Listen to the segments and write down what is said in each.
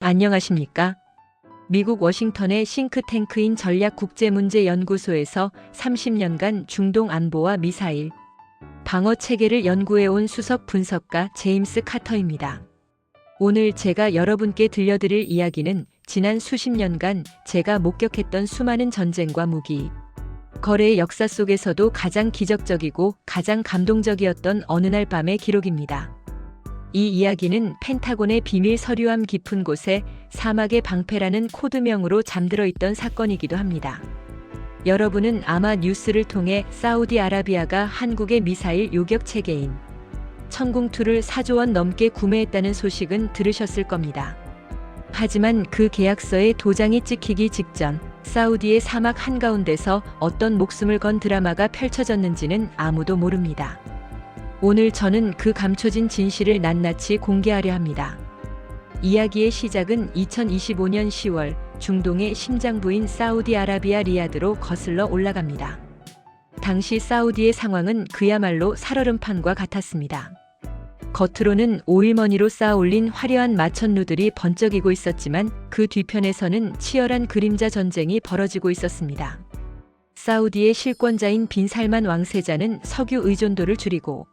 안녕하십니까? 미국 워싱턴의 싱크탱크인 전략국제문제연구소에서 30년간 중동 안보와 미사일, 방어 체계를 연구해온 수석 분석가 제임스 카터입니다. 오늘 제가 여러분께 들려드릴 이야기는 지난 수십 년간 제가 목격했던 수많은 전쟁과 무기, 거래의 역사 속에서도 가장 기적적이고 가장 감동적이었던 어느 날 밤의 기록입니다. 이 이야기는 펜타곤의 비밀 서류함 깊은 곳에 사막의 방패라는 코드명으로 잠들어 있던 사건이기도 합니다. 여러분은 아마 뉴스를 통해 사우디아라비아가 한국의 미사일 요격 체계인 천궁2를 4조 원 넘게 구매했다는 소식은 들으셨을 겁니다. 하지만 그 계약서에 도장이 찍히기 직전 사우디의 사막 한가운데서 어떤 목숨을 건 드라마가 펼쳐졌는지는 아무도 모릅니다. 오늘 저는 그 감춰진 진실을 낱낱이 공개하려 합니다. 이야기의 시작은 2025년 10월 중동의 심장부인 사우디아라비아 리야드로 거슬러 올라갑니다. 당시 사우디의 상황은 그야말로 살얼음판과 같았습니다. 겉으로는 오일머니로 쌓아 올린 화려한 마천루들이 번쩍이고 있었지만 그 뒤편에서는 치열한 그림자 전쟁이 벌어지고 있었습니다. 사우디의 실권자인 빈 살만 왕세자는 석유 의존도를 줄이고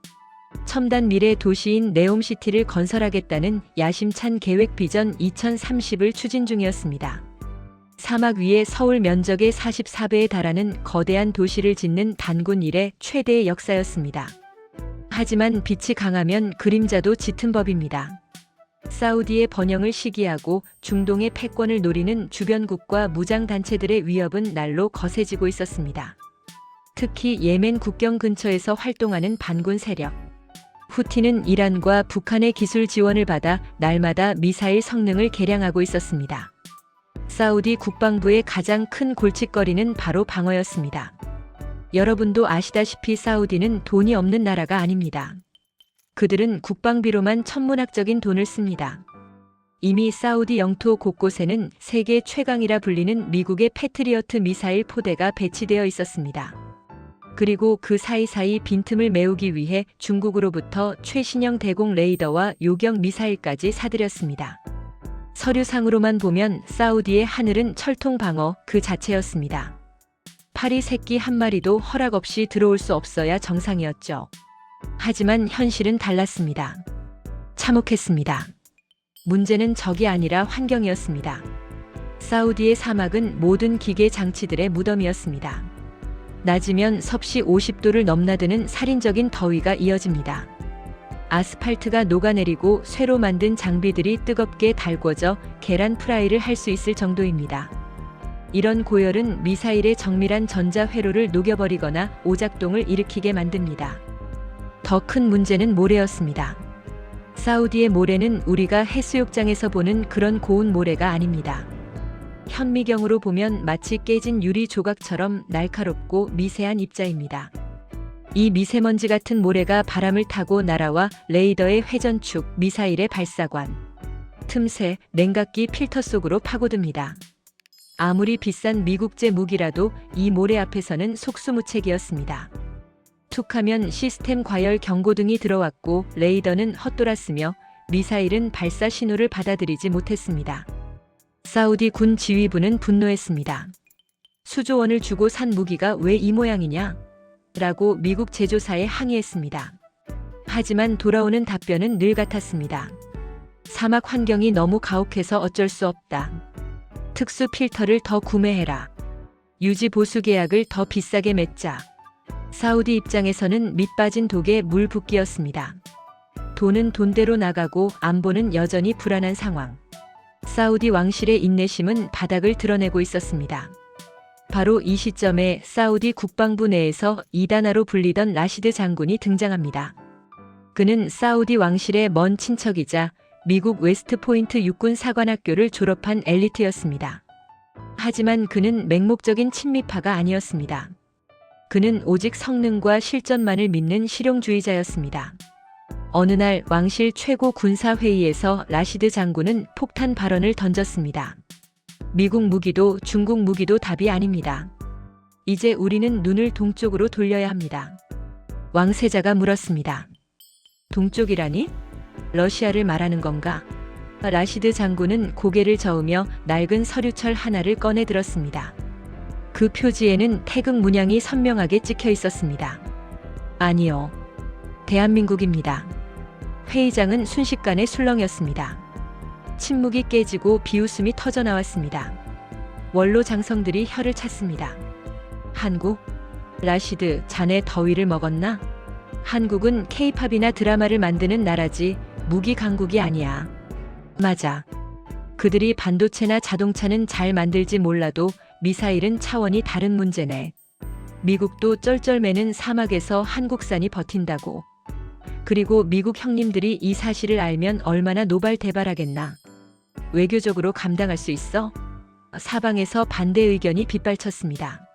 첨단 미래 도시인 네옴시티를 건설하겠다는 야심찬 계획 비전 2030을 추진 중이었습니다. 사막 위에 서울 면적의 44배에 달하는 거대한 도시를 짓는 단군 이래 최대의 역사였습니다. 하지만 빛이 강하면 그림자도 짙은 법입니다. 사우디의 번영을 시기하고 중동의 패권을 노리는 주변국과 무장단체들의 위협은 날로 거세지고 있었습니다. 특히 예멘 국경 근처에서 활동하는 반군 세력 후티는 이란과 북한의 기술 지원을 받아 날마다 미사일 성능을 개량하고 있었습니다. 사우디 국방부의 가장 큰 골칫거리는 바로 방어였습니다. 여러분도 아시다시피 사우디는 돈이 없는 나라가 아닙니다. 그들은 국방비로만 천문학적인 돈을 씁니다. 이미 사우디 영토 곳곳에는 세계 최강이라 불리는 미국의 패트리어트 미사일 포대가 배치되어 있었습니다. 그리고 그 사이사이 빈틈을 메우기 위해 중국으로부터 최신형 대공 레이더와 요격 미사일까지 사들였습니다. 서류상으로만 보면 사우디의 하늘은 철통 방어 그 자체였습니다. 파리 새끼 한 마리도 허락 없이 들어올 수 없어야 정상이었죠. 하지만 현실은 달랐습니다. 참혹했습니다. 문제는 적이 아니라 환경이었습니다. 사우디의 사막은 모든 기계 장치들의 무덤이었습니다. 낮이면 섭씨 50도를 넘나드는 살인적인 더위가 이어집니다. 아스팔트가 녹아내리고 쇠로 만든 장비들이 뜨겁게 달궈져 계란 프라이를 할 수 있을 정도입니다. 이런 고열은 미사일의 정밀한 전자 회로를 녹여버리거나 오작동을 일으키게 만듭니다. 더 큰 문제는 모래였습니다. 사우디의 모래는 우리가 해수욕장에서 보는 그런 고운 모래가 아닙니다. 현미경으로 보면 마치 깨진 유리 조각처럼 날카롭고 미세한 입자입니다. 이 미세먼지 같은 모래가 바람을 타고 날아와 레이더의 회전축, 미사일의 발사관, 틈새, 냉각기 필터 속으로 파고듭니다. 아무리 비싼 미국제 무기라도 이 모래 앞에서는 속수무책이었습니다. 툭하면 시스템 과열 경고등이 들어왔고 레이더는 헛돌았으며 미사일은 발사 신호를 받아들이지 못했습니다. 사우디 군 지휘부는 분노했습니다. 수조 원을 주고 산 무기가 왜 이 모양이냐? 라고 미국 제조사에 항의했습니다. 하지만 돌아오는 답변은 늘 같았습니다. 사막 환경이 너무 가혹해서 어쩔 수 없다. 특수 필터를 더 구매해라. 유지 보수 계약을 더 비싸게 맺자. 사우디 입장에서는 밑빠진 독에 물 붓기였습니다. 돈은 돈대로 나가고 안보는 여전히 불안한 상황. 사우디 왕실의 인내심은 바닥을 드러내고 있었습니다. 바로 이 시점에 사우디 국방부 내에서 이단아로 불리던 라시드 장군이 등장합니다. 그는 사우디 왕실의 먼 친척이자 미국 웨스트포인트 육군 사관학교를 졸업한 엘리트였습니다. 하지만 그는 맹목적인 친미파가 아니었습니다. 그는 오직 성능과 실전만을 믿는 실용주의자였습니다. 어느 날 왕실 최고 군사회의에서 라시드 장군은 폭탄 발언을 던졌습니다. 미국 무기도 중국 무기도 답이 아닙니다. 이제 우리는 눈을 동쪽으로 돌려야 합니다. 왕세자가 물었습니다. 동쪽이라니? 러시아를 말하는 건가? 라시드 장군은 고개를 저으며 낡은 서류철 하나를 꺼내 들었습니다. 그 표지에는 태극 문양이 선명하게 찍혀 있었습니다. 아니요. 대한민국입니다. 회의장은 순식간에 술렁였습니다. 침묵이 깨지고 비웃음이 터져 나왔습니다. 원로 장성들이 혀를 찼습니다. 한국? 라시드, 자네 더위를 먹었나? 한국은 케이팝이나 드라마를 만드는 나라지 무기 강국이 아니야. 맞아. 그들이 반도체나 자동차는 잘 만들지 몰라도 미사일은 차원이 다른 문제네. 미국도 쩔쩔매는 사막에서 한국산이 버틴다고. 그리고 미국 형님들이 이 사실을 알면 얼마나 노발대발하겠나. 외교적으로 감당할 수 있어? 사방에서 반대 의견이 빗발쳤습니다.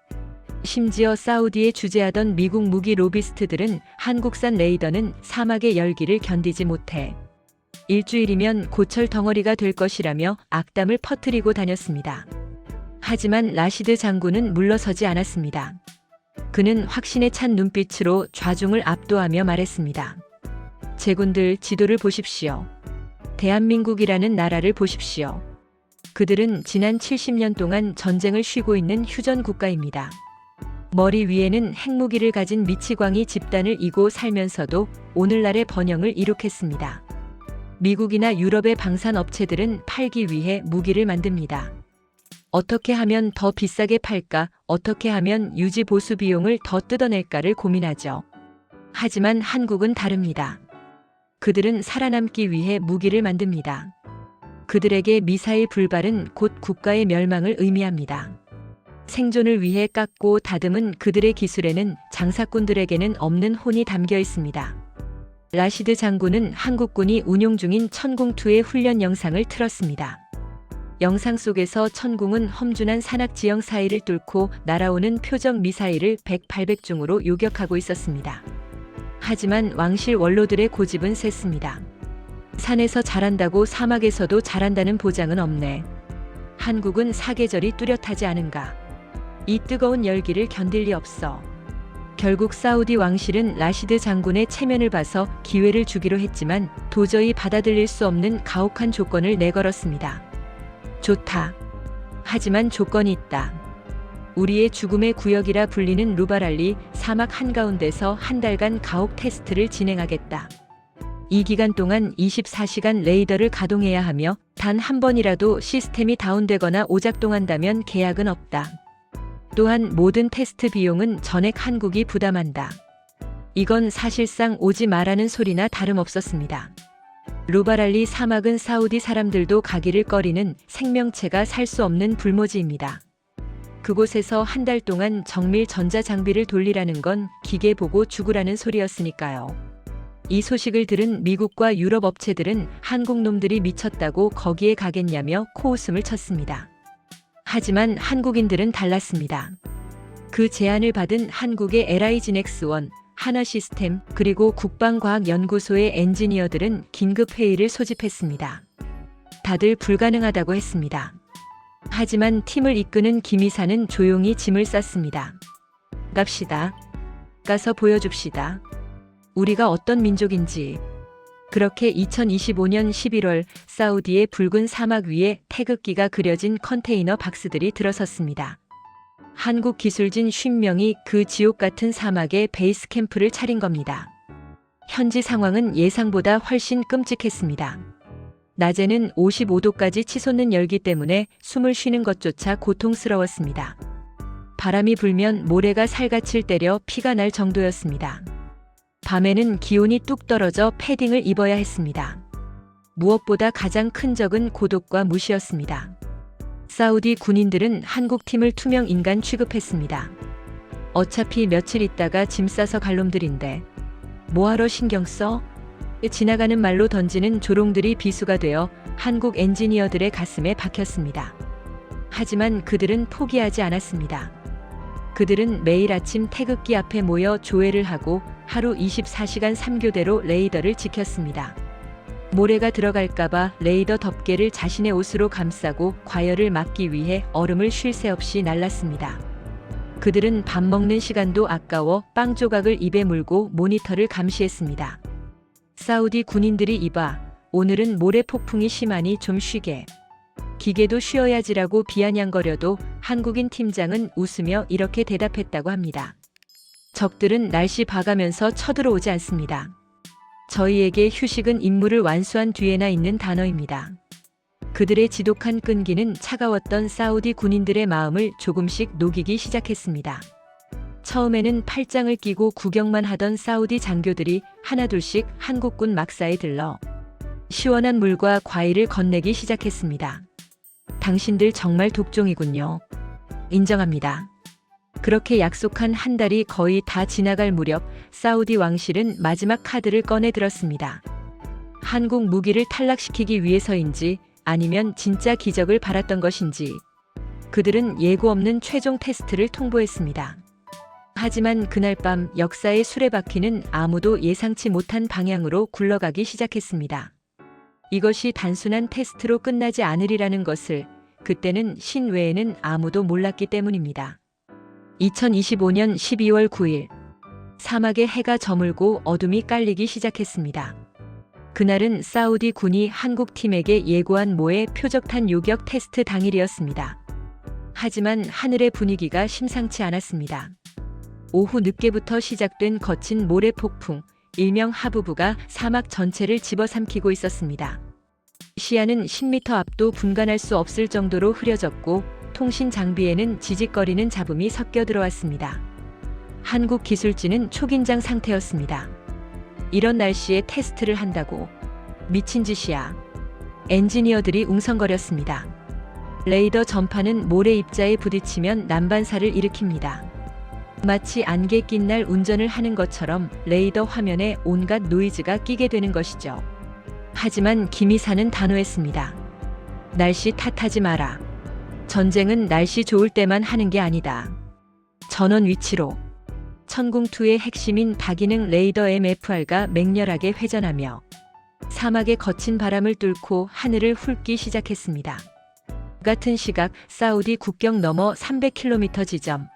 심지어 사우디에 주재하던 미국 무기 로비스트들은 한국산 레이더는 사막의 열기를 견디지 못해 일주일이면 고철 덩어리가 될 것이라며 악담을 퍼뜨리고 다녔습니다. 하지만 라시드 장군은 물러서지 않았습니다. 그는 확신에 찬 눈빛으로 좌중을 압도하며 말했습니다. 제군들, 지도를 보십시오. 대한민국이라는 나라를 보십시오. 그들은 지난 70년 동안 전쟁을 쉬고 있는 휴전 국가입니다. 머리 위에는 핵무기를 가진 미치광이 집단을 이고 살면서도 오늘날의 번영을 이룩했습니다. 미국이나 유럽의 방산업체들은 팔기 위해 무기를 만듭니다. 어떻게 하면 더 비싸게 팔까, 어떻게 하면 유지 보수 비용을 더 뜯어낼까를 고민하죠. 하지만 한국은 다릅니다. 그들은 살아남기 위해 무기를 만듭니다. 그들에게 미사일 불발은 곧 국가의 멸망을 의미합니다. 생존을 위해 깎고 다듬은 그들의 기술에는 장사꾼들에게는 없는 혼이 담겨 있습니다. 라시드 장군은 한국군이 운용 중인 천궁2의 훈련 영상을 틀었습니다. 영상 속에서 천궁은 험준한 산악 지형 사이를 뚫고 날아오는 표적 미사일을 100-800중으로 요격하고 있었습니다. 하지만 왕실 원로들의 고집은 셌습니다. 산에서 잘한다고 사막에서도 잘한다는 보장은 없네. 한국은 사계절이 뚜렷하지 않은가. 이 뜨거운 열기를 견딜 리 없어. 결국 사우디 왕실은 라시드 장군의 체면을 봐서 기회를 주기로 했지만 도저히 받아들일 수 없는 가혹한 조건을 내걸었습니다. 좋다. 하지만 조건이 있다. 우리의 죽음의 구역이라 불리는 루바랄리 사막 한가운데서 한 달간 가혹 테스트를 진행하겠다. 이 기간 동안 24시간 레이더를 가동해야 하며 단 한 번이라도 시스템이 다운되거나 오작동한다면 계약은 없다. 또한 모든 테스트 비용은 전액 한국이 부담한다. 이건 사실상 오지 마라는 소리나 다름없었습니다. 루바랄리 사막은 사우디 사람들도 가기를 꺼리는 생명체가 살 수 없는 불모지입니다. 그곳에서 한 달 동안 정밀 전자장비를 돌리라는 건 기계 보고 죽으라는 소리였으니까요. 이 소식을 들은 미국과 유럽 업체들은 한국 놈들이 미쳤다고 거기에 가겠냐며 코웃음을 쳤습니다. 하지만 한국인들은 달랐습니다. 그 제안을 받은 한국의 LIGNX1, 하나시스템, 그리고 국방과학연구소의 엔지니어들은 긴급 회의를 소집했습니다. 다들 불가능하다고 했습니다. 하지만 팀을 이끄는 김 이사는 조용히 짐을 쌌습니다. 갑시다. 가서 보여줍시다. 우리가 어떤 민족인지. 그렇게 2025년 11월 사우디의 붉은 사막 위에 태극기가 그려진 컨테이너 박스들이 들어섰습니다. 한국 기술진 50명이 그 지옥 같은 사막에 베이스 캠프를 차린 겁니다. 현지 상황은 예상보다 훨씬 끔찍했습니다. 낮에는 55도까지 치솟는 열기 때문에 숨을 쉬는 것조차 고통스러웠습니다. 바람이 불면 모래가 살갗을 때려 피가 날 정도였습니다. 밤에는 기온이 뚝 떨어져 패딩을 입어야 했습니다. 무엇보다 가장 큰 적은 고독과 무시였습니다. 사우디 군인들은 한국 팀을 투명 인간 취급했습니다. 어차피 며칠 있다가 짐 싸서 갈 놈들인데 뭐하러 신경 써? 지나가는 말로 던지는 조롱들이 비수가 되어 한국 엔지니어들의 가슴에 박혔습니다. 하지만 그들은 포기하지 않았습니다. 그들은 매일 아침 태극기 앞에 모여 조회를 하고 하루 24시간 3교대로 레이더를 지켰습니다. 모래가 들어갈까봐 레이더 덮개를 자신의 옷으로 감싸고 과열을 막기 위해 얼음을 쉴 새 없이 날랐습니다. 그들은 밥 먹는 시간도 아까워 빵 조각을 입에 물고 모니터를 감시했습니다. 사우디 군인들이 이봐, 오늘은 모래 폭풍이 심하니 좀 쉬게. 기계도 쉬어야지라고 비아냥거려도 한국인 팀장은 웃으며 이렇게 대답했다고 합니다. 적들은 날씨 봐가면서 쳐들어오지 않습니다. 저희에게 휴식은 임무를 완수한 뒤에나 있는 단어입니다. 그들의 지독한 끈기는 차가웠던 사우디 군인들의 마음을 조금씩 녹이기 시작했습니다. 처음에는 팔짱을 끼고 구경만 하던 사우디 장교들이 하나둘씩 한국군 막사에 들러 시원한 물과 과일을 건네기 시작했습니다. 당신들 정말 독종이군요. 인정합니다. 그렇게 약속한 한 달이 거의 다 지나갈 무렵 사우디 왕실은 마지막 카드를 꺼내 들었습니다. 한국 무기를 탈락시키기 위해서인지 아니면 진짜 기적을 바랐던 것인지 그들은 예고 없는 최종 테스트를 통보했습니다. 하지만 그날 밤 역사의 수레바퀴는 아무도 예상치 못한 방향으로 굴러가기 시작했습니다. 이것이 단순한 테스트로 끝나지 않으리라는 것을 그때는 신 외에는 아무도 몰랐기 때문입니다. 2025년 12월 9일 사막에 해가 저물고 어둠이 깔리기 시작했습니다. 그날은 사우디 군이 한국 팀에게 예고한 모의 표적탄 요격 테스트 당일이었습니다. 하지만 하늘의 분위기가 심상치 않았습니다. 오후 늦게부터 시작된 거친 모래 폭풍, 일명 하부부가 사막 전체를 집어삼키고 있었습니다. 시야는 10m 앞도 분간할 수 없을 정도로 흐려졌고 통신 장비에는 지직거리는 잡음이 섞여 들어왔습니다. 한국 기술진은 초긴장 상태였습니다. 이런 날씨에 테스트를 한다고? 미친 짓이야. 엔지니어들이 웅성거렸습니다. 레이더 전파는 모래 입자에 부딪히면 난반사를 일으킵니다. 마치 안개 낀 날 운전을 하는 것처럼 레이더 화면에 온갖 노이즈가 끼게 되는 것이죠. 하지만 김이사는 단호했습니다. 날씨 탓하지 마라. 전쟁은 날씨 좋을 때만 하는 게 아니다. 전원 위치로. 천궁2의 핵심인 다기능 레이더 MFR가 맹렬하게 회전하며 사막의 거친 바람을 뚫고 하늘을 훑기 시작했습니다. 같은 시각 사우디 국경 너머 300km 지점.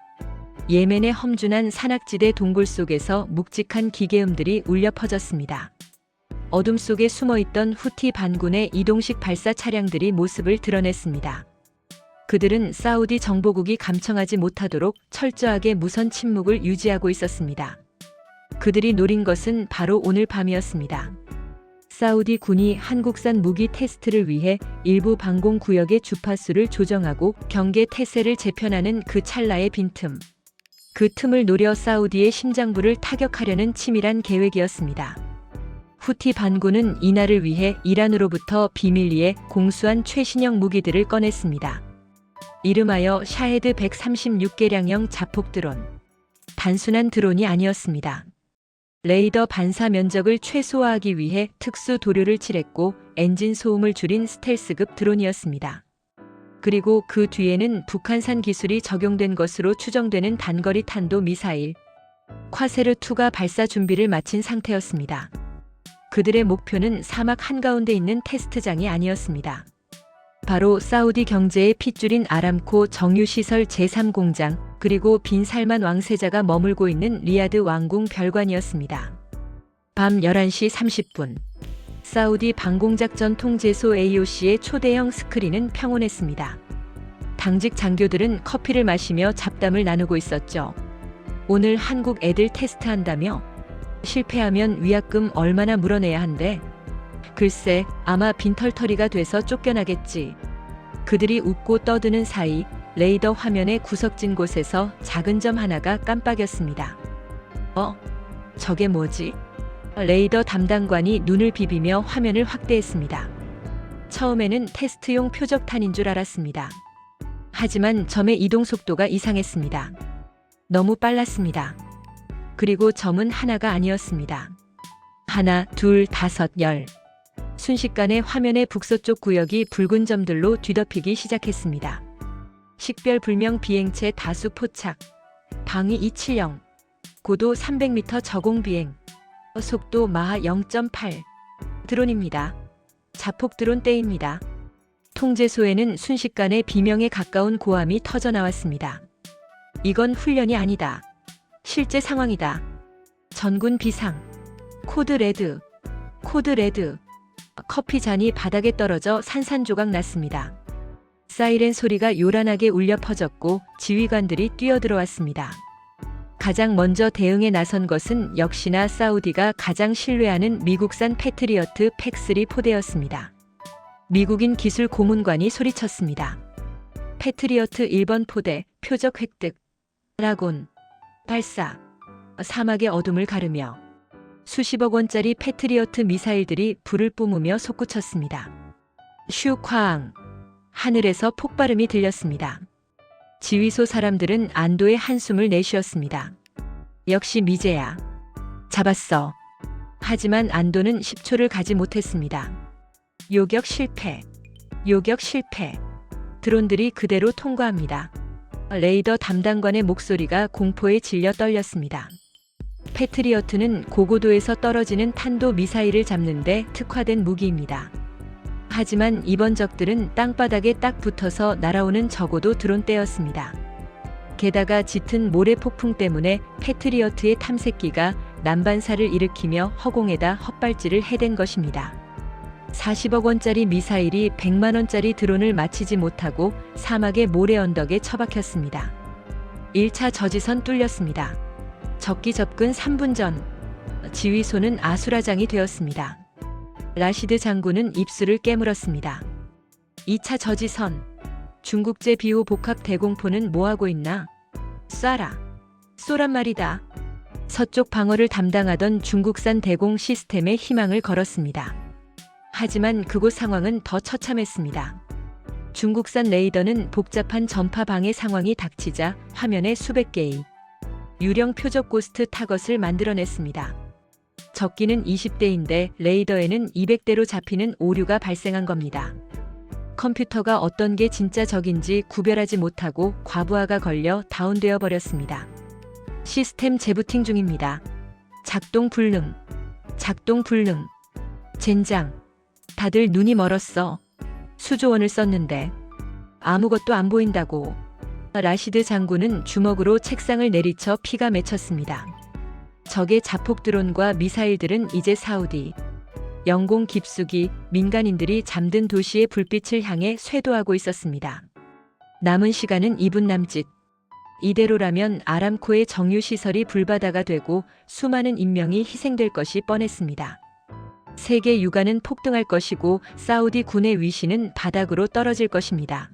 예멘의 험준한 산악지대 동굴 속에서 묵직한 기계음들이 울려 퍼졌습니다. 어둠 속에 숨어있던 후티 반군의 이동식 발사 차량들이 모습을 드러냈습니다. 그들은 사우디 정보국이 감청하지 못하도록 철저하게 무선 침묵을 유지하고 있었습니다. 그들이 노린 것은 바로 오늘 밤이었습니다. 사우디 군이 한국산 무기 테스트를 위해 일부 방공구역의 주파수를 조정하고 경계 태세를 재편하는 그 찰나의 빈틈. 그 틈을 노려 사우디의 심장부를 타격하려는 치밀한 계획이었습니다. 후티 반군은 이날을 위해 이란으로부터 비밀리에 공수한 최신형 무기들을 꺼냈습니다. 이름하여 샤헤드 136개량형 자폭 드론. 단순한 드론이 아니었습니다. 레이더 반사 면적을 최소화하기 위해 특수 도료를 칠했고 엔진 소음을 줄인 스텔스급 드론이었습니다. 그리고 그 뒤에는 북한산 기술이 적용된 것으로 추정되는 단거리 탄도 미사일 콰세르2가 발사 준비를 마친 상태였습니다. 그들의 목표는 사막 한가운데 있는 테스트장이 아니었습니다. 바로 사우디 경제의 핏줄인 아람코 정유시설 제3공장 그리고 빈 살만 왕세자가 머물고 있는 리야드 왕궁 별관이었습니다. 밤 11시 30분 사우디 방공작전 통제소 AOC의 초대형 스크린은 평온했습니다. 당직 장교들은 커피를 마시며 잡담을 나누고 있었죠. 오늘 한국 애들 테스트한다며? 실패하면 위약금 얼마나 물어내야 한대? 글쎄, 아마 빈털터리가 돼서 쫓겨나겠지. 그들이 웃고 떠드는 사이 레이더 화면의 구석진 곳에서 작은 점 하나가 깜빡였습니다. 저게 뭐지? 레이더 담당관이 눈을 비비며 화면을 확대했습니다. 처음에는 테스트용 표적탄인 줄 알았습니다. 하지만 점의 이동 속도가 이상했습니다. 너무 빨랐습니다. 그리고 점은 하나가 아니었습니다. 하나, 둘, 다섯, 열. 순식간에 화면의 북서쪽 구역이 붉은 점들로 뒤덮이기 시작했습니다. 식별불명 비행체 다수 포착. 방위 270. 고도 300m 저공 비행. 속도 마하 0.8. 드론입니다. 자폭 드론 때입니다. 통제소에는 순식간에 비명에 가까운 고함이 터져 나왔습니다. 이건 훈련이 아니다. 실제 상황이다. 전군 비상. 코드 레드. 코드 레드. 커피 잔이 바닥에 떨어져 산산조각 났습니다. 사이렌 소리가 요란하게 울려 퍼졌고 지휘관들이 뛰어들어왔습니다. 가장 먼저 대응에 나선 것은 역시나 사우디가 가장 신뢰하는 미국산 패트리어트 팩3 포대였습니다. 미국인 기술 고문관이 소리쳤습니다. 패트리어트 1번 포대, 표적 획득, 라곤, 발사, 사막의 어둠을 가르며 수십억 원짜리 패트리어트 미사일들이 불을 뿜으며 솟구쳤습니다. 슈쾅! 하늘에서 폭발음이 들렸습니다. 지휘소 사람들은 안도의 한숨을 내쉬었습니다. 역시 미제야. 잡았어. 하지만 안도는 10초를 가지 못했습니다. 요격 실패. 요격 실패. 드론들이 그대로 통과합니다. 레이더 담당관의 목소리가 공포에 질려 떨렸습니다. 패트리어트는 고고도에서 떨어지는 탄도 미사일을 잡는데 특화된 무기입니다. 하지만 이번 적들은 땅바닥에 딱 붙어서 날아오는 적어도 드론대였습니다. 게다가 짙은 모래 폭풍 때문에 패트리어트의 탐색기가 난반사를 일으키며 허공에다 헛발질을 해댄 것입니다. 40억 원짜리 미사일이 100만 원짜리 드론을 맞히지 못하고 사막의 모래 언덕에 처박혔습니다. 1차 저지선 뚫렸습니다. 적기 접근 3분 전 지휘소는 아수라장이 되었습니다. 라시드 장군은 입술을 깨물었습니다. 2차 저지선. 중국제 비호 복합 대공포는 뭐하고 있나? 쏴라. 쏘란 말이다. 서쪽 방어를 담당하던 중국산 대공 시스템에 희망을 걸었습니다. 하지만 그곳 상황은 더 처참했습니다. 중국산 레이더는 복잡한 전파 방해 상황이 닥치자 화면에 수백 개의 유령 표적 고스트 타겟을 만들어냈습니다. 적기는 20대인데 레이더에는 200대로 잡히는 오류가 발생한 겁니다. 컴퓨터가 어떤 게 진짜 적인지 구별하지 못하고 과부하가 걸려 다운되어 버렸습니다. 시스템 재부팅 중입니다. 작동 불능. 작동 불능. 젠장. 다들 눈이 멀었어. 수조원을 썼는데 아무것도 안 보인다고. 라시드 장군은 주먹으로 책상을 내리쳐 피가 맺혔습니다. 적의 자폭 드론과 미사일들은 이제 사우디, 영공 깊숙이 민간인들이 잠든 도시의 불빛을 향해 쇄도하고 있었습니다. 남은 시간은 2분 남짓. 이대로라면 아람코의 정유시설이 불바다가 되고 수많은 인명이 희생될 것이 뻔했습니다. 세계 유가는 폭등할 것이고 사우디 군의 위신은 바닥으로 떨어질 것입니다.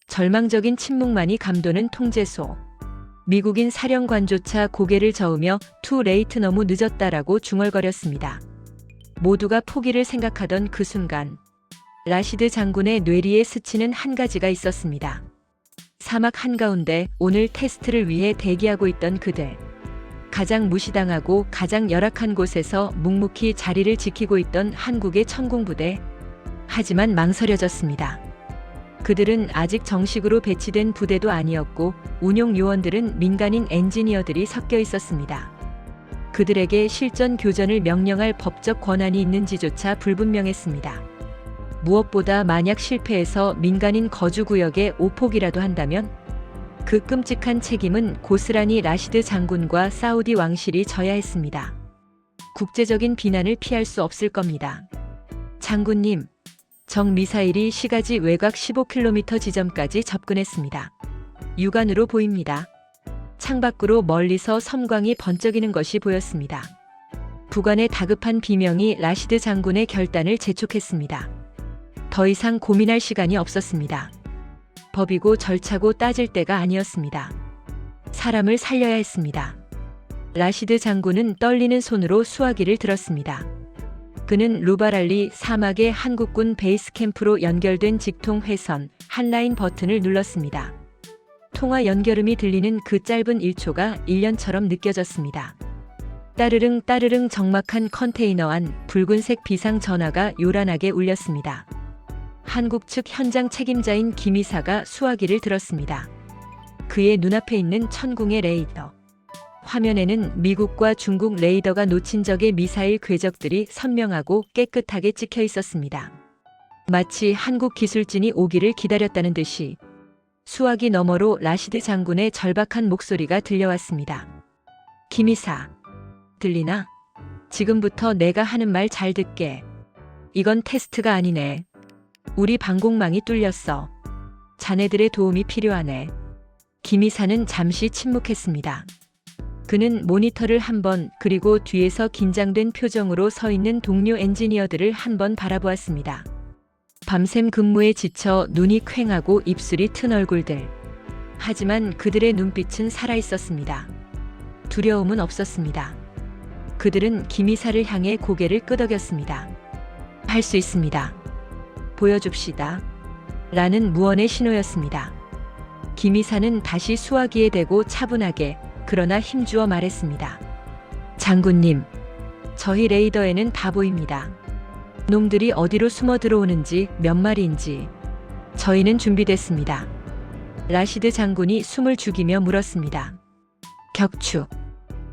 절망적인 침묵만이 감도는 통제소. 미국인 사령관조차 고개를 저으며 투 레이트 너무 늦었다라고 중얼거렸습니다. 모두가 포기를 생각하던 그 순간 라시드 장군의 뇌리에 스치는 한 가지가 있었습니다. 사막 한가운데 오늘 테스트를 위해 대기하고 있던 그들. 가장 무시당하고 가장 열악한 곳에서 묵묵히 자리를 지키고 있던 한국의 천공부대. 하지만 망설여졌습니다. 그들은 아직 정식으로 배치된 부대도 아니었고 운용 요원들은 민간인 엔지니어들이 섞여 있었습니다. 그들에게 실전 교전을 명령할 법적 권한이 있는지조차 불분명했습니다. 무엇보다 만약 실패해서 민간인 거주구역에 오폭이라도 한다면 그 끔찍한 책임은 고스란히 라시드 장군과 사우디 왕실이 져야 했습니다. 국제적인 비난을 피할 수 없을 겁니다. 장군님, 적 미사일이 시가지 외곽 15km 지점까지 접근했습니다. 육안으로 보입니다. 창밖으로 멀리서 섬광이 번쩍이는 것이 보였습니다. 부관의 다급한 비명이 라시드 장군의 결단을 재촉했습니다. 더 이상 고민할 시간이 없었습니다. 법이고 절차고 따질 때가 아니었습니다. 사람을 살려야 했습니다. 라시드 장군은 떨리는 손으로 수화기를 들었습니다. 그는 루바랄리 사막의 한국군 베이스 캠프로 연결된 직통 회선 한라인 버튼을 눌렀습니다. 통화 연결음이 들리는 그 짧은 1초가 1년처럼 느껴졌습니다. 따르릉 따르릉 적막한 컨테이너 안 붉은색 비상 전화가 요란하게 울렸습니다. 한국 측 현장 책임자인 김이사가 수화기를 들었습니다. 그의 눈앞에 있는 천궁의 레이더. 화면에는 미국과 중국 레이더가 놓친 적의 미사일 궤적들이 선명하고 깨끗하게 찍혀 있었습니다. 마치 한국 기술진이 오기를 기다렸다는 듯이 수화기 너머로 라시드 장군의 절박한 목소리가 들려왔습니다. 김이사, 들리나? 지금부터 내가 하는 말 잘 듣게. 이건 테스트가 아니네. 우리 방공망이 뚫렸어. 자네들의 도움이 필요하네. 김이사는 잠시 침묵했습니다. 그는 모니터를 한 번, 그리고 뒤에서 긴장된 표정으로 서 있는 동료 엔지니어들을 한 번 바라보았습니다. 밤샘 근무에 지쳐 눈이 퀭하고 입술이 튼 얼굴들. 하지만 그들의 눈빛은 살아있었습니다. 두려움은 없었습니다. 그들은 김이사를 향해 고개를 끄덕였습니다. 할 수 있습니다. 보여줍시다. 라는 무언의 신호였습니다. 김이사는 다시 수화기에 대고 차분하게 그러나 힘주어 말했습니다. 장군님, 저희 레이더에는 다 보입니다. 놈들이 어디로 숨어 들어오는지 몇 마리인지. 저희는 준비됐습니다. 라시드 장군이 숨을 죽이며 물었습니다. 격추.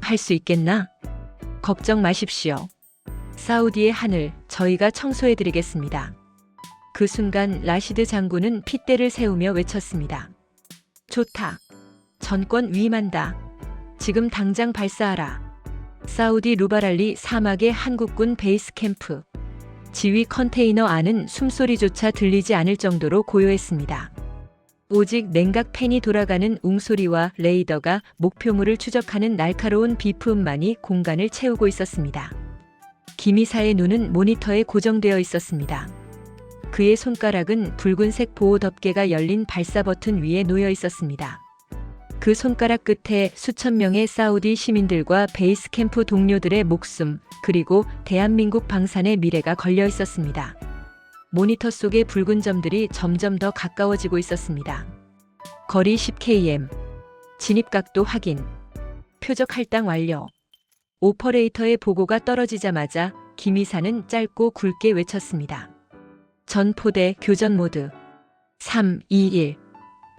할 수 있겠나? 걱정 마십시오. 사우디의 하늘, 저희가 청소해드리겠습니다. 그 순간 라시드 장군은 핏대를 세우며 외쳤습니다. 좋다. 전권 위임한다. 지금 당장 발사하라. 사우디 루바랄리 사막의 한국군 베이스 캠프. 지휘 컨테이너 안은 숨소리조차 들리지 않을 정도로 고요했습니다. 오직 냉각 팬이 돌아가는 웅소리와 레이더가 목표물을 추적하는 날카로운 비프음만이 공간을 채우고 있었습니다. 김이사의 눈은 모니터에 고정되어 있었습니다. 그의 손가락은 붉은색 보호 덮개가 열린 발사 버튼 위에 놓여 있었습니다. 그 손가락 끝에 수천 명의 사우디 시민들과 베이스 캠프 동료들의 목숨, 그리고 대한민국 방산의 미래가 걸려 있었습니다. 모니터 속의 붉은 점들이 점점 더 가까워지고 있었습니다. 거리 10km. 진입각도 확인. 표적 할당 완료. 오퍼레이터의 보고가 떨어지자마자 김이사는 짧고 굵게 외쳤습니다. 전포대 교전 모드. 3, 2, 1.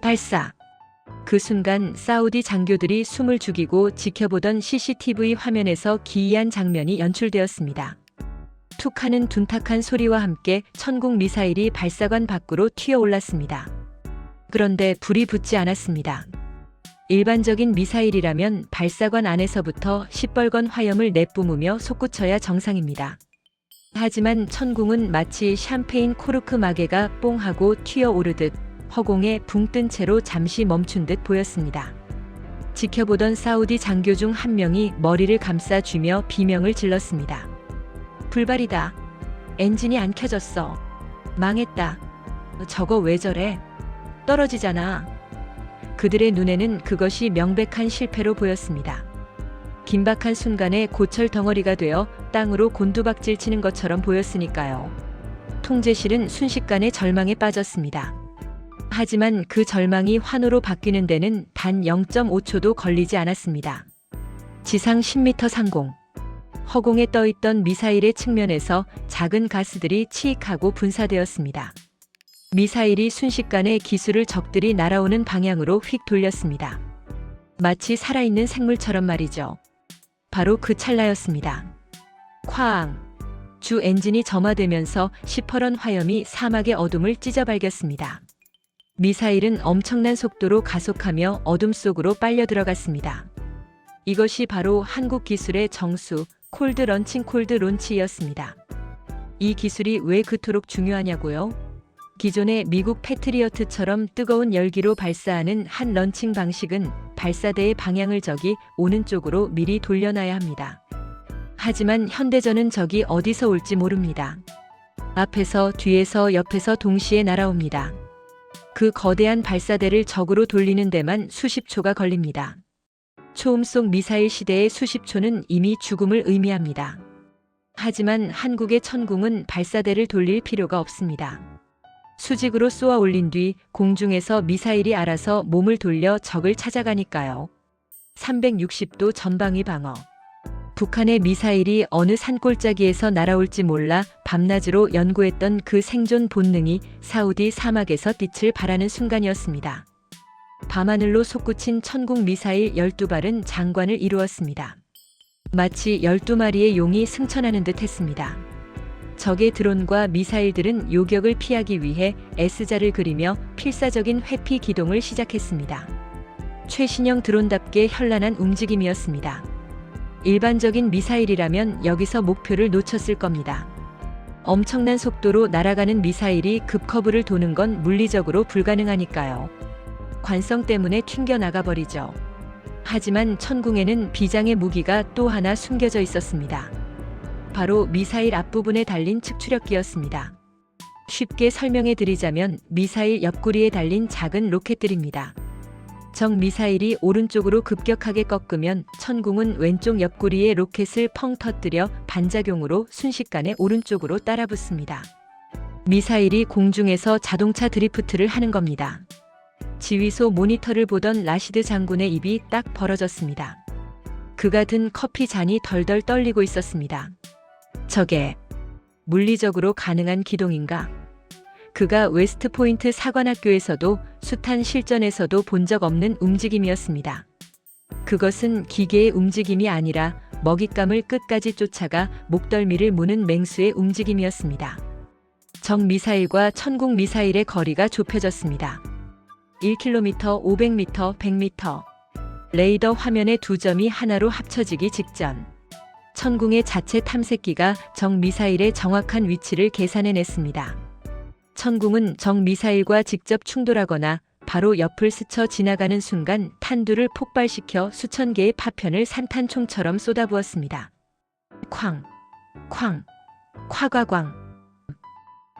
발사. 그 순간 사우디 장교들이 숨을 죽이고 지켜보던 CCTV 화면에서 기이한 장면이 연출되었습니다. 툭하는 둔탁한 소리와 함께 천국 미사일이 발사관 밖으로 튀어올랐습니다. 그런데 불이 붙지 않았습니다. 일반적인 미사일이라면 발사관 안에서부터 시뻘건 화염을 내뿜으며 솟구쳐야 정상입니다. 하지만 천궁은 마치 샴페인 코르크 마개가 뽕 하고 튀어오르듯 허공에 붕 뜬 채로 잠시 멈춘 듯 보였습니다. 지켜보던 사우디 장교 중 한 명이 머리를 감싸쥐며 비명을 질렀습니다. 불발이다. 엔진이 안 켜졌어. 망했다. 저거 왜 저래? 떨어지잖아. 그들의 눈에는 그것이 명백한 실패로 보였습니다. 긴박한 순간에 고철 덩어리가 되어 땅으로 곤두박질 치는 것처럼 보였으니까요. 통제실은 순식간에 절망에 빠졌습니다. 하지만 그 절망이 환호로 바뀌는 데는 단 0.5초도 걸리지 않았습니다. 지상 10m 상공. 허공에 떠있던 미사일의 측면에서 작은 가스들이 치익하고 분사되었습니다. 미사일이 순식간에 기술을 적들이 날아오는 방향으로 휙 돌렸습니다. 마치 살아있는 생물처럼 말이죠. 바로 그 찰나였습니다. 쾅! 주 엔진이 점화되면서 시퍼런 화염이 사막의 어둠을 찢어발겼습니다. 미사일은 엄청난 속도로 가속하며 어둠 속으로 빨려 들어갔습니다. 이것이 바로 한국 기술의 정수, 콜드 런칭 콜드 론치였습니다. 이 기술이 왜 그토록 중요하냐고요? 기존의 미국 패트리어트처럼 뜨거운 열기로 발사하는 한 런칭 방식은 발사대의 방향을 적이 오는 쪽으로 미리 돌려놔야 합니다. 하지만 현대전은 적이 어디서 올지 모릅니다. 앞에서, 뒤에서, 옆에서 동시에 날아옵니다. 그 거대한 발사대를 적으로 돌리는 데만 수십 초가 걸립니다. 초음 속 미사일 시대의 수십 초는 이미 죽음을 의미합니다. 하지만 한국의 천궁은 발사대를 돌릴 필요가 없습니다. 수직으로 쏘아 올린 뒤 공중에서 미사일이 알아서 몸을 돌려 적을 찾아가니까요. 360도 전방위 방어. 북한의 미사일이 어느 산골짜기에서 날아올지 몰라 밤낮으로 연구했던 그 생존 본능이 사우디 사막에서 빛을 발하는 순간이었습니다. 밤하늘로 솟구친 천국 미사일 12발은 장관을 이루었습니다. 마치 12마리의 용이 승천하는 듯 했습니다. 적의 드론과 미사일들은 요격을 피하기 위해 S자를 그리며 필사적인 회피 기동을 시작했습니다. 최신형 드론답게 현란한 움직임이었습니다. 일반적인 미사일이라면 여기서 목표를 놓쳤을 겁니다. 엄청난 속도로 날아가는 미사일이 급커브를 도는 건 물리적으로 불가능하니까요. 관성 때문에 튕겨나가 버리죠. 하지만 천궁에는 비장의 무기가 또 하나 숨겨져 있었습니다. 바로 미사일 앞부분에 달린 측추력기였습니다. 쉽게 설명해 드리자면 미사일 옆구리에 달린 작은 로켓들입니다. 적 미사일이 오른쪽으로 급격하게 꺾으면 천궁은 왼쪽 옆구리에 로켓을 펑 터뜨려 반작용으로 순식간에 오른쪽으로 따라붙습니다. 미사일이 공중에서 자동차 드리프트를 하는 겁니다. 지휘소 모니터를 보던 라시드 장군의 입이 딱 벌어졌습니다. 그가 든 커피 잔이 덜덜 떨리고 있었습니다. 저게 물리적으로 가능한 기동인가? 그가 웨스트포인트 사관학교에서도 숱한 실전에서도 본 적 없는 움직임이었습니다. 그것은 기계의 움직임이 아니라 먹잇감을 끝까지 쫓아가 목덜미를 무는 맹수의 움직임이었습니다. 적 미사일과 천궁 미사일의 거리가 좁혀졌습니다. 1km, 500m, 100m. 레이더 화면의 두 점이 하나로 합쳐지기 직전. 천궁의 자체 탐색기가 적 미사일의 정확한 위치를 계산해냈습니다. 천궁은 적 미사일과 직접 충돌하거나 바로 옆을 스쳐 지나가는 순간 탄두를 폭발시켜 수천 개의 파편을 산탄총처럼 쏟아부었습니다. 쾅, 쾅, 콰과광.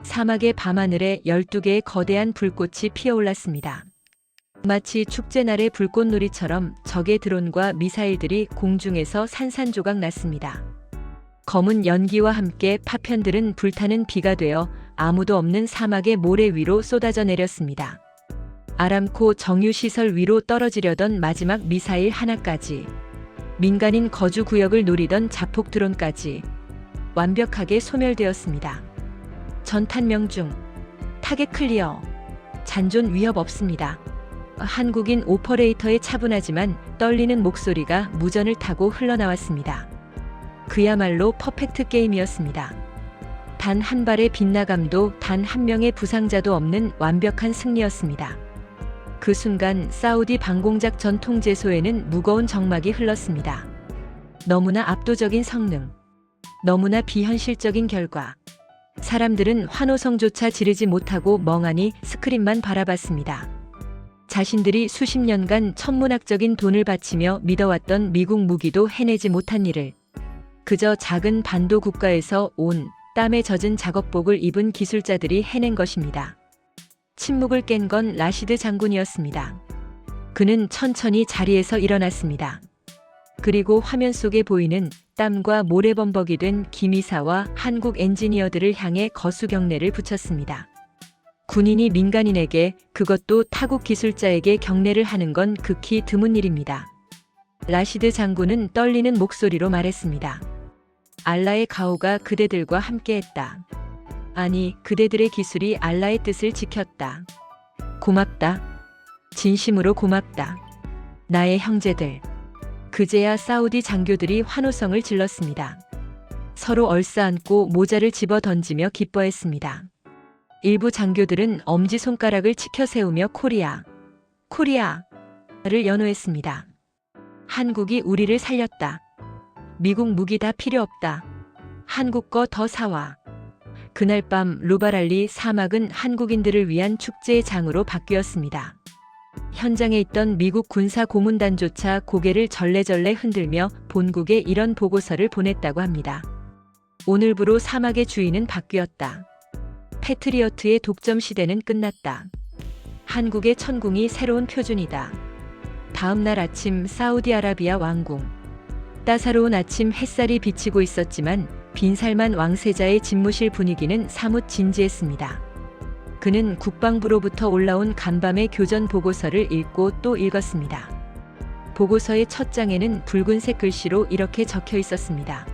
사막의 밤하늘에 12개의 거대한 불꽃이 피어올랐습니다. 마치 축제날의 불꽃놀이처럼 적의 드론과 미사일들이 공중에서 산산조각 났습니다. 검은 연기와 함께 파편들은 불타는 비가 되어 아무도 없는 사막의 모래 위로 쏟아져 내렸습니다. 아람코 정유시설 위로 떨어지려던 마지막 미사일 하나까지, 민간인 거주 구역을 노리던 자폭 드론까지 완벽하게 소멸되었습니다. 전탄 명중, 타겟 클리어, 잔존 위협 없습니다. 한국인 오퍼레이터의 차분하지만 떨리는 목소리가 무전을 타고 흘러나왔습니다. 그야말로 퍼펙트 게임이었습니다. 단 한 발의 빗나감도 단 한 명의 부상자도 없는 완벽한 승리였습니다. 그 순간 사우디 방공작전 통제소에는 무거운 정막이 흘렀습니다. 너무나 압도적인 성능, 너무나 비현실적인 결과. 사람들은 환호성조차 지르지 못하고 멍하니 스크린만 바라봤습니다. 자신들이 수십 년간 천문학적인 돈을 바치며 믿어왔던 미국 무기도 해내지 못한 일을 그저 작은 반도 국가에서 온 땀에 젖은 작업복을 입은 기술자들이 해낸 것입니다. 침묵을 깬 건 라시드 장군이었습니다. 그는 천천히 자리에서 일어났습니다. 그리고 화면 속에 보이는 땀과 모래범벅이 된 기미사와 한국 엔지니어들을 향해 거수 경례를 붙였습니다. 군인이 민간인에게, 그것도 타국 기술자에게 경례를 하는 건 극히 드문 일입니다. 라시드 장군은 떨리는 목소리로 말했습니다. 알라의 가호가 그대들과 함께했다. 아니, 그대들의 기술이 알라의 뜻을 지켰다. 고맙다. 진심으로 고맙다. 나의 형제들. 그제야 사우디 장교들이 환호성을 질렀습니다. 서로 얼싸안고 모자를 집어 던지며 기뻐했습니다. 일부 장교들은 엄지손가락을 치켜 세우며 코리아, 코리아를 연호했습니다. 한국이 우리를 살렸다. 미국 무기 다 필요 없다. 한국 거 더 사와. 그날 밤 루바랄리 사막은 한국인들을 위한 축제의 장으로 바뀌었습니다. 현장에 있던 미국 군사 고문단조차 고개를 절레절레 흔들며 본국에 이런 보고서를 보냈다고 합니다. 오늘부로 사막의 주인은 바뀌었다. 패트리어트의 독점 시대는 끝났다. 한국의 천궁이 새로운 표준이다. 다음 날 아침 사우디아라비아 왕궁. 따사로운 아침 햇살이 비치고 있었지만 빈살만 왕세자의 집무실 분위기는 사뭇 진지했습니다. 그는 국방부로부터 올라온 간밤의 교전 보고서를 읽고 또 읽었습니다. 보고서의 첫 장에는 붉은색 글씨로 이렇게 적혀 있었습니다.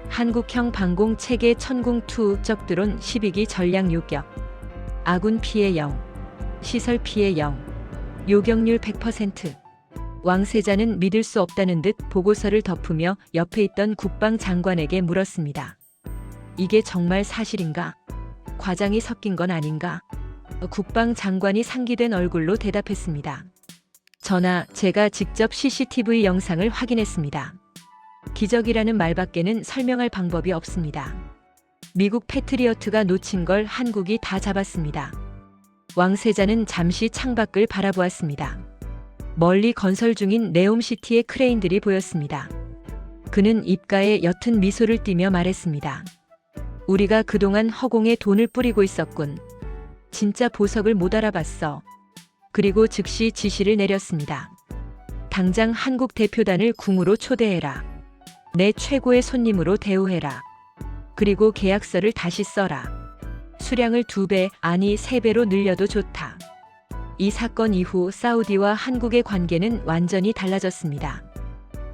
한국형 방공 체계 천궁2 적드론 12기 전략 요격. 아군 피해 0. 시설 피해 0. 요격률 100%. 왕세자는 믿을 수 없다는 듯 보고서를 덮으며 옆에 있던 국방장관에게 물었습니다. 이게 정말 사실인가? 과장이 섞인 건 아닌가? 국방장관이 상기된 얼굴로 대답했습니다. 전하, 제가 직접 CCTV 영상을 확인했습니다. 기적이라는 말밖에는 설명할 방법이 없습니다. 미국 패트리어트가 놓친 걸 한국이 다 잡았습니다. 왕세자는 잠시 창밖을 바라보았습니다. 멀리 건설 중인 네옴시티의 크레인들이 보였습니다. 그는 입가에 옅은 미소를 띠며 말했습니다. 우리가 그동안 허공에 돈을 뿌리고 있었군. 진짜 보석을 못 알아봤어. 그리고 즉시 지시를 내렸습니다. 당장 한국 대표단을 궁으로 초대해라. 내 최고의 손님으로 대우해라. 그리고 계약서를 다시 써라. 수량을 2배, 아니 3배로 늘려도 좋다. 이 사건 이후 사우디와 한국의 관계는 완전히 달라졌습니다.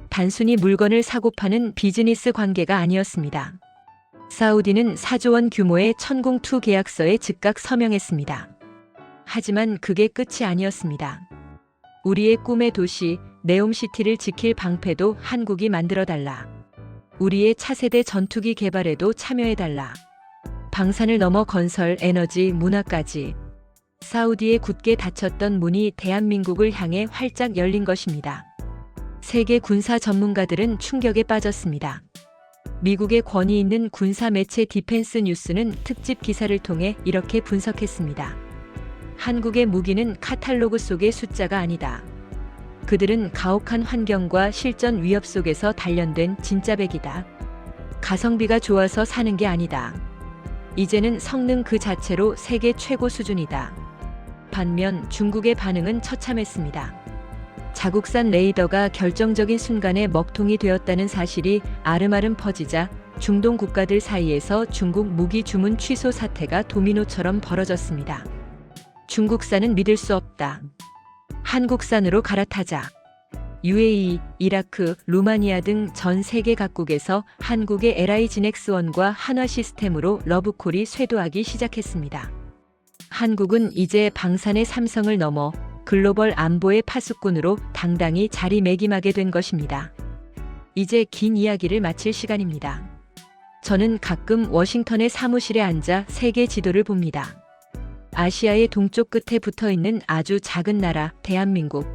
단순히 물건을 사고 파는 비즈니스 관계가 아니었습니다. 사우디는 4조 원 규모의 천공2 계약서에 즉각 서명했습니다. 하지만 그게 끝이 아니었습니다. 우리의 꿈의 도시 네옴시티를 지킬 방패도 한국이 만들어달라. 우리의 차세대 전투기 개발에도 참여해달라. 방산을 넘어 건설, 에너지, 문화까지. 사우디에 굳게 닫혔던 문이 대한민국을 향해 활짝 열린 것입니다. 세계 군사 전문가들은 충격에 빠졌습니다. 미국의 권위 있는 군사 매체 디펜스 뉴스는 특집 기사를 통해 이렇게 분석했습니다. 한국의 무기는 카탈로그 속의 숫자가 아니다. 그들은 가혹한 환경과 실전 위협 속에서 단련된 진짜 백이다. 가성비가 좋아서 사는 게 아니다. 이제는 성능 그 자체로 세계 최고 수준이다. 반면 중국의 반응은 처참했습니다. 자국산 레이더가 결정적인 순간에 먹통이 되었다는 사실이 아름아름 퍼지자 중동 국가들 사이에서 중국 무기 주문 취소 사태가 도미노처럼 벌어졌습니다. 중국산은 믿을 수 없다. 한국산으로 갈아타자. UAE, 이라크, 루마니아 등 전 세계 각국에서 한국의 LI 지넥스1과 한화 시스템으로 러브콜이 쇄도하기 시작했습니다. 한국은 이제 방산의 삼성을 넘어 글로벌 안보의 파수꾼으로 당당히 자리매김하게 된 것입니다. 이제 긴 이야기를 마칠 시간입니다. 저는 가끔 워싱턴의 사무실에 앉아 세계 지도를 봅니다. 아시아의 동쪽 끝에 붙어있는 아주 작은 나라 대한민국.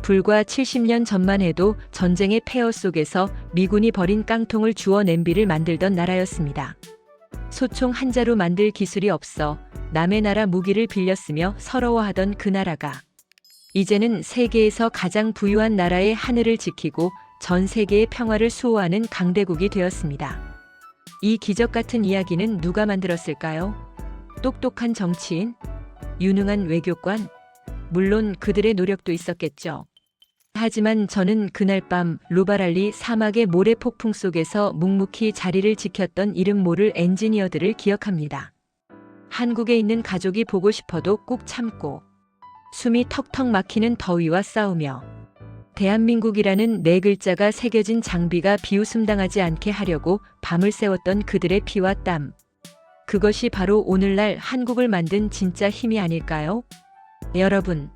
불과 70년 전만 해도 전쟁의 폐허 속에서 미군이 버린 깡통을 주워 냄비를 만들던 나라였습니다. 소총 한 자루 만들 기술이 없어 남의 나라 무기를 빌렸으며 서러워하던 그 나라가 이제는 세계에서 가장 부유한 나라의 하늘을 지키고 전 세계의 평화를 수호하는 강대국이 되었습니다. 이 기적 같은 이야기는 누가 만들었을까요? 똑똑한 정치인? 유능한 외교관? 물론 그들의 노력도 있었겠죠. 하지만 저는 그날 밤 루바랄리 사막의 모래 폭풍 속에서 묵묵히 자리를 지켰던 이름 모를 엔지니어들을 기억합니다. 한국에 있는 가족이 보고 싶어도 꾹 참고 숨이 턱턱 막히는 더위와 싸우며 대한민국이라는 네 글자가 새겨진 장비가 비웃음당하지 않게 하려고 밤을 새웠던 그들의 피와 땀. 그것이 바로 오늘날 한국을 만든 진짜 힘이 아닐까요? 여러분,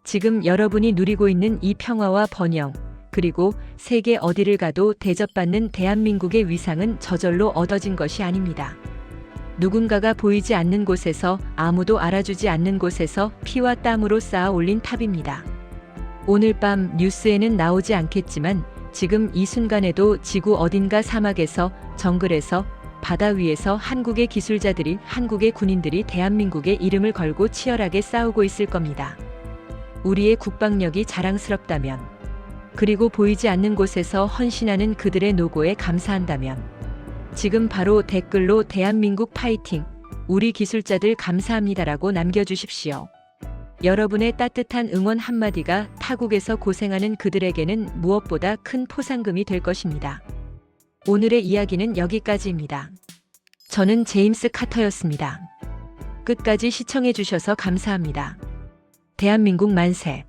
지금 여러분이 누리고 있는 이 평화와 번영, 그리고 세계 어디를 가도 대접받는 대한민국의 위상은 저절로 얻어진 것이 아닙니다. 누군가가 보이지 않는 곳에서, 아무도 알아주지 않는 곳에서 피와 땀으로 쌓아 올린 탑입니다. 오늘 밤 뉴스에는 나오지 않겠지만 지금 이 순간에도 지구 어딘가 사막에서, 정글에서, 바다 위에서 한국의 기술자들이, 한국의 군인들이 대한민국의 이름을 걸고 치열하게 싸우고 있을 겁니다. 우리의 국방력이 자랑스럽다면, 그리고 보이지 않는 곳에서 헌신하는 그들의 노고에 감사한다면, 지금 바로 댓글로 대한민국 파이팅, 우리 기술자들 감사합니다라고 남겨주십시오. 여러분의 따뜻한 응원 한마디가 타국에서 고생하는 그들에게는 무엇보다 큰 포상금이 될 것입니다. 오늘의 이야기는 여기까지입니다. 저는 제임스 카터였습니다. 끝까지 시청해주셔서 감사합니다. 대한민국 만세!